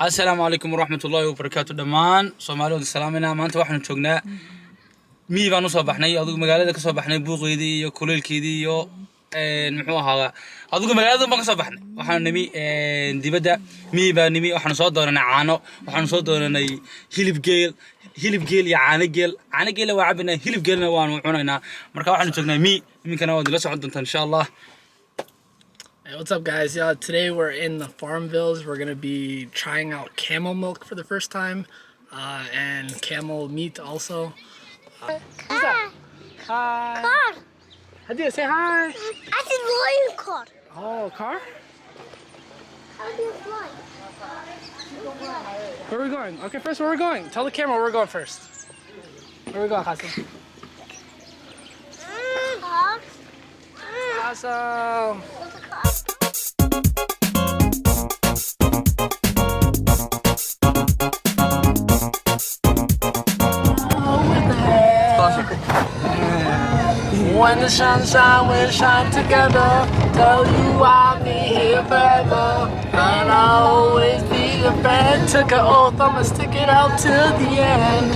السلام عليكم ورحمة الله وبركاته دمان Somaliland سلامنا ما أنت واحد نشوفنا مي بانو صباحنا أذوق مقالة كصباحنا بوغيدي يو كليل كيدي يو نحوه هذا أذوق مقالة ما كصباحنا وحنا نمي دي بدأ مي بنمي وحنا صادرنا عانو وحنا صادرنا هيلب جيل يا عانق جيل وعبنا هيلب جيلنا وعنونا مركب واحد نشوفنا مي كنا ودي لسه عندنا إن شاء الله. Hey, what's up guys? Today we're in the farm village. We're gonna be trying out camel milk for the first time and camel meat also. Who's that? Hi. Car. Hadia, say hi. I said royal car. Oh, car? How do you fly? Where are we going? Okay, first where are we going? Tell the camera where we're going first. Where are we going, Hassan? Car. Awesome. When the sunshine will shine together, tell you I'll be here forever, and I'll always be a friend. Took an oath, I'ma stick it out till the end.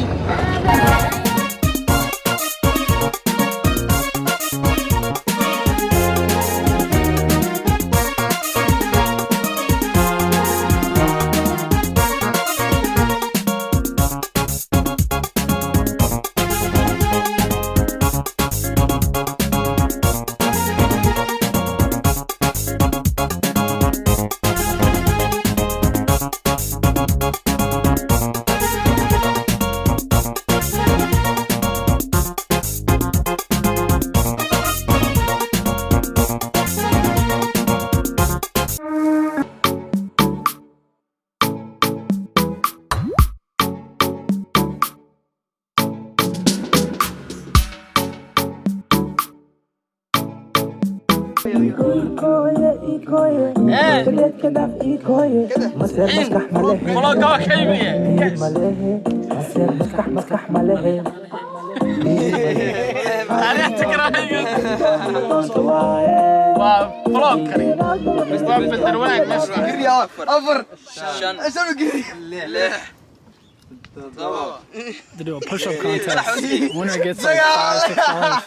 To do a push-up contest. Winner gets like 5,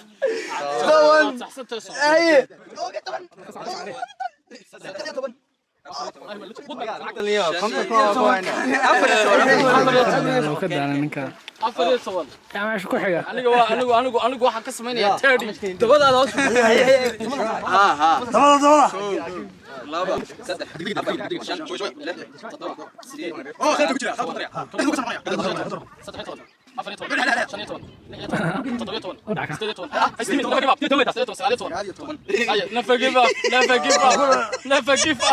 6 Never give up. Never give up. Never give up.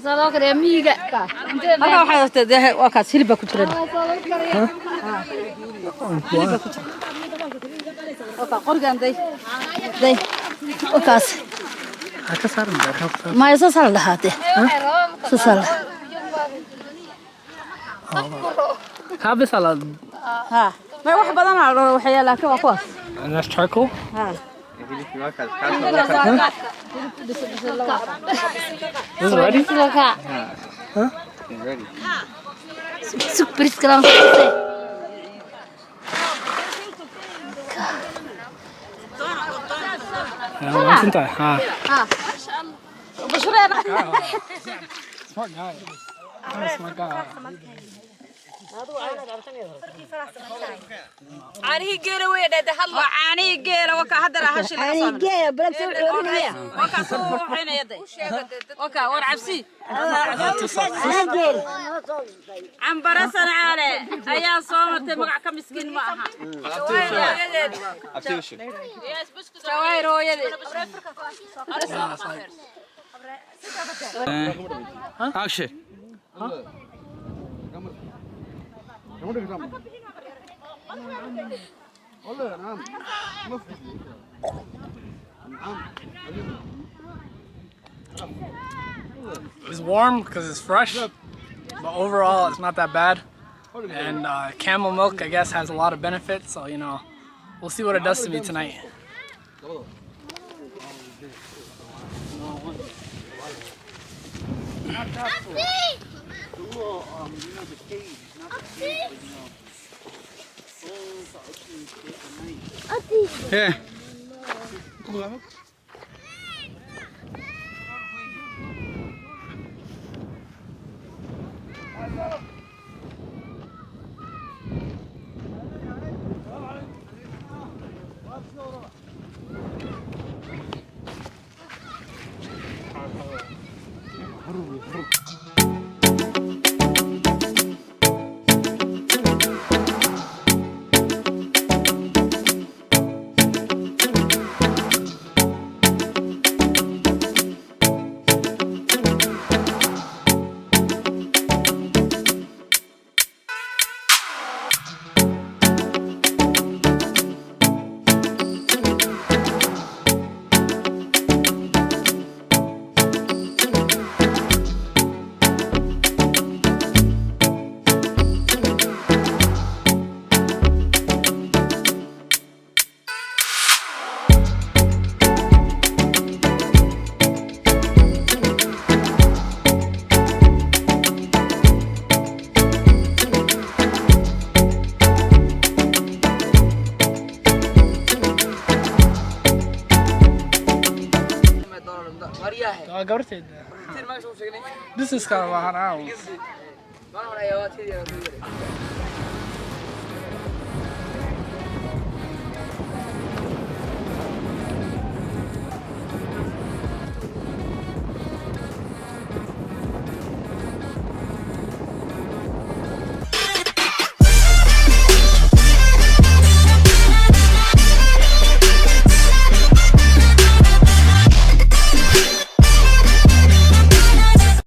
Salok dia miga ka. Apa waxay tahay waa kaas hilib ku jira. Hilib ku jira. Oka qorgan day. Okaas. Ka saaran rabta. Ma isa sal dhaate. Sal. Habe salad. Ha. Ma wax badan oo waxay laakiin waa kuwaas. And that's charcoal? Ha. This is ready? Huh? Ready. Super sekarang. Langsung tak? Ha. Besar. Smart guy. Smart guy. عانيه جيرة وين ده هلا عانيه جيرة وكا هذا راح شيء عانيه جيرة بلك سوينا وكا سووا حين يدي وكا ورعبسي عم برسنا عليه أيام صومت مقع كمسكين معها شوائر هو يدي Action. It's warm because it's fresh, but overall it's not that bad. And camel milk, I guess, has a lot of benefits, so you know, we'll see what it does to me tonight. Yeah. This is kind of